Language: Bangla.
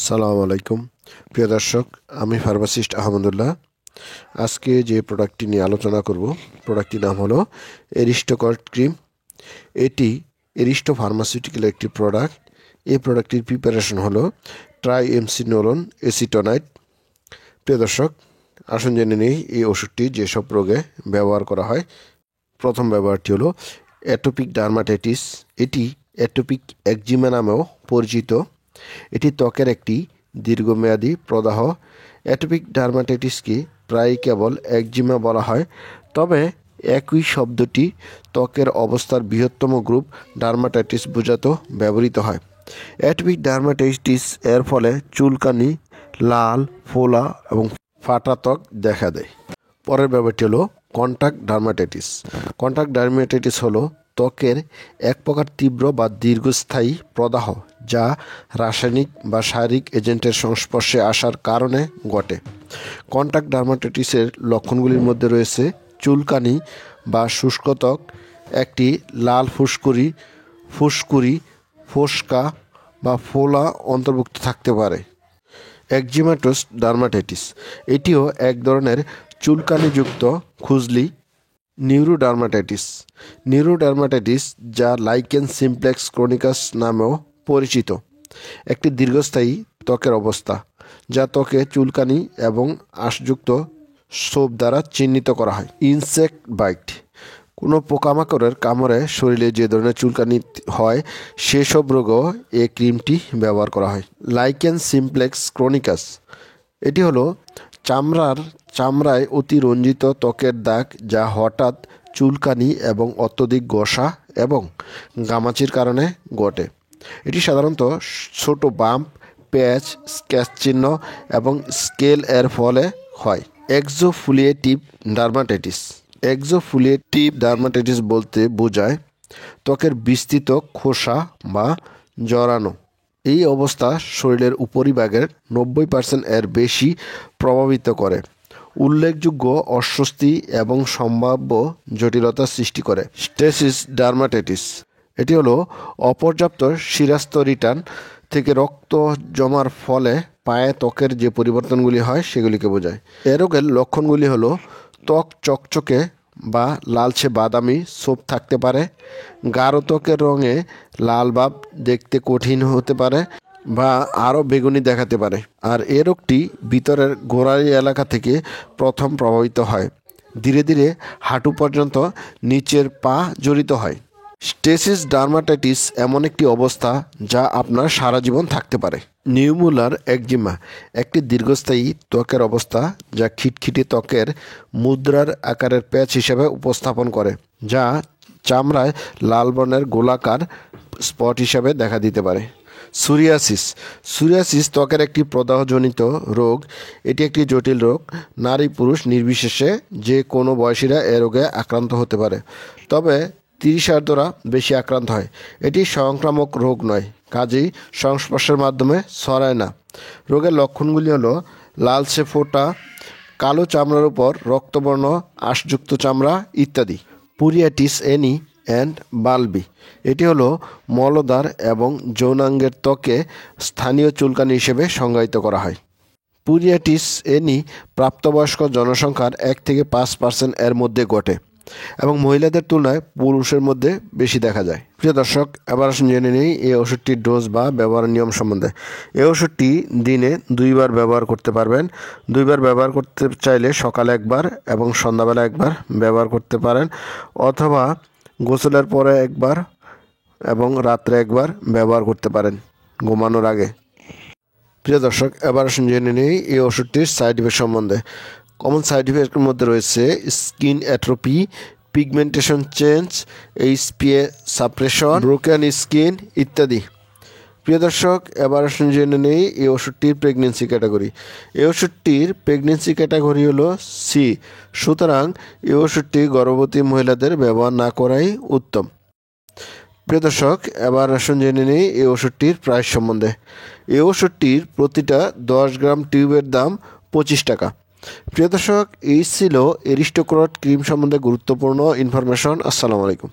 সালাম আলাইকুম প্রিয় দর্শক, আমি ফার্মাসিস্ট আহমদুল্লাহ। আজকে যে প্রোডাক্টটি নিয়ে আলোচনা করব, প্রোডাক্টটির নাম হলো এরিস্টোকর্ট ক্রিম। এটি এরিস্টো ফার্মাসিউটিক্যাল একটি প্রোডাক্ট। এই প্রোডাক্টটির প্রিপারেশন হলো ট্রাইএমসিনোলোন এসিটোনাইট। প্রিয় দর্শক, আসুন জেনে নেই এই ওষুধটি যেসব রোগে ব্যবহার করা হয়। প্রথম ব্যবহারটি হলো অ্যাটোপিক ডার্মাটাইটিস। এটি অ্যাটোপিক একজিমা নামেও পরিচিত। এটি ত্বকের একটি দীর্ঘমেয়াদী প্রদাহ। অ্যাটোপিক ডার্মাটাইটিসকে প্রায়ই কেবল একজিমা বলা হয়, তবে একই শব্দটি ত্বকের অবস্থার বৃহত্তম গ্রুপ ডার্মাটাইটিস বোঝাতেও ব্যবহৃত হয়। অ্যাটোপিক ডার্মাটাইটিস এর ফলে চুলকানি, লাল, ফোলা এবং ফাটা ত্বক দেখা দেয়। পরের ব্যাপারটি হলো কন্টাক্ট ডার্মাটাইটিস। কন্টাক্ট ডার্মাটাইটিস হলো ত্বকের এক প্রকার তীব্র বা দীর্ঘস্থায়ী প্রদাহ, যা রাসায়নিক বা শারীরিক এজেন্টের সংস্পর্শে আসার কারণে ঘটে। কন্টাক্ট ডার্মাটাইটিসের লক্ষণগুলির মধ্যে রয়েছে চুলকানি বা শুষ্ক ত্বক, একটি লাল ফুসকুড়ি, ফোস্কা বা ফোলা অন্তর্ভুক্ত থাকতে পারে। একজিমাটোস ডার্মাটাইটিস, এটিও এক ধরনের চুলকানিযুক্ত খুজলি। নিউরোডার্মাটাইটিস, যা লাইকেন সিমপ্লেক্স ক্রনিকাস নামেও পরিচিত, একটি দীর্ঘস্থায়ী ত্বকের অবস্থা যা ত্বকে চুলকানি এবং আঁশযুক্ত ছোপ দ্বারা চিহ্নিত করা হয়। ইনসেক্ট বাইট, কোনো পোকামাকড়ের কামড়ে শরীরে যে ধরনের চুলকানি হয় সেসব রোগেও এই ক্রিমটি ব্যবহার করা হয়। লাইকেন সিমপ্লেক্স ক্রনিকাস, এটি হলো চামড়ায় অতিরঞ্জিত ত্বকের দাগ, যা হঠাৎ চুলকানি এবং অত্যধিক ঘষা এবং ঘামাচির কারণে ঘটে। এটি সাধারণত ছোট বাম্প, প্যাচ, স্ক্র্যাচ চিহ্ন এবং স্কেল এর ফলে হয়। এক্সোফোলিয়েটিভ ডার্মাটাইটিস বলতে বোঝায় ত্বকের বিস্তৃত খোসা বা জড়ানো। এই অবস্থা শরীরের উপরিভাগের 90% এর বেশি প্রভাবিত করে, উল্লেখযোগ্য অস্বস্তি এবং সম্ভাব্য জটিলতা সৃষ্টি করে। স্টেসিস ডার্মাটাইটিস, এটি হলো অপর্যাপ্ত শিরাস্ত রিটার্ন থেকে রক্ত জমার ফলে পায়ে ত্বকের যে পরিবর্তনগুলি হয় সেগুলিকে বোঝায়। এ রোগের লক্ষণগুলি হলো ত্বক চকচকে বা লালচে বাদামি ছোপ থাকতে পারে, গাঢ় ত্বকের রঙে লাল ভাব দেখতে কঠিন হতে পারে বা আরও বেগুনি দেখাতে পারে। আর এ রোগটি ভিতরের গোড়ালি এলাকা থেকে প্রথম প্রভাবিত হয়, ধীরে ধীরে হাঁটু পর্যন্ত নিচের পা জড়িত হয়। স্টেসিস ডার্মাটাইটিস এমন একটি অবস্থা যা আপনার সারা জীবন থাকতে পারে। নিউমুলার একজিমা, একটি দীর্ঘস্থায়ী ত্বকের অবস্থা যা খিটখিটে ত্বকের মুদ্রার আকারের প্যাচ হিসেবে উপস্থাপন করে, যা চামড়ায় লাল বর্ণের গোলাকার স্পট হিসেবে দেখা দিতে পারে। সুরিয়াসিস ত্বকের একটি প্রদাহজনিত রোগ। এটি একটি জটিল রোগ। নারী পুরুষ নির্বিশেষে যে কোনো বয়সীরা এ রোগে আক্রান্ত হতে পারে, তবে 30 বেশি আক্রান্ত হয়। এটি সংক্রামক রোগ নয়, কাজেই সংস্পর্শের মাধ্যমে ছড়ায় না। রোগের লক্ষণগুলি হলো লালচে ফোঁটা, কালো চামড়ার উপর রক্তবর্ণ আঁশযুক্ত চামড়া ইত্যাদি। পুরিয়াটিস এনি অ্যান্ড বালবি, এটি হলো মলদ্বার এবং যৌনাঙ্গের ত্বকে স্থানীয় চুলকানি হিসেবে সংজ্ঞায়িত করা হয়। পুরিয়াটিস এনি প্রাপ্তবয়স্ক জনসংখ্যার 1 থেকে 5% এর মধ্যে ঘটে এবং মহিলাদের তুলনায় পুরুষের মধ্যে বেশি দেখা যায়। প্রিয় দর্শক, এবার আসুন জেনে নেই এই ওষুধটির ডোজ বা ব্যবহারের নিয়ম সম্বন্ধে। এই ওষুধটি দিনে 2 বার ব্যবহার করতে পারবেন। 2 বার ব্যবহার করতে চাইলে সকালে 1 বার এবং সন্ধ্যাবেলা 1 বার ব্যবহার করতে পারেন, অথবা গোসলের পরে 1 বার এবং রাত্রে 1 বার ব্যবহার করতে পারেন ঘুমানোর আগে। প্রিয় দর্শক, এবার আসুন জেনে নেই এই ওষুধটির সাইড ইফেক্ট সম্বন্ধে। কমন সাইড ইফেক্টের মধ্যে রয়েছে skin atrophy, pigmentation change, HPA suppression, broken skin ইত্যাদি। প্রিয় দর্শক, এবার আসুন জেনে নেই এই ওষুধটির প্রেগনেন্সি ক্যাটাগরি। এই ওষুধটির প্রেগনেন্সি ক্যাটাগরি হলো সি, সুতরাং এই ওষুধটি গর্ভবতী মহিলাদের ব্যবহার না করাই উত্তম। প্রিয় দর্শক, এবার আসুন জেনে নেই এই ওষুধটির প্রাইস সম্বন্ধে। এই ওষুধটির প্রতিটা 10 গ্রাম টিউবের দাম 25 টাকা। প্রিয় দর্শক, এই ছিল এরিস্টোকর্ট ক্রিম সম্বন্ধে গুরুত্বপূর্ণ ইনফরমেশন। আসসালামু আলাইকুম।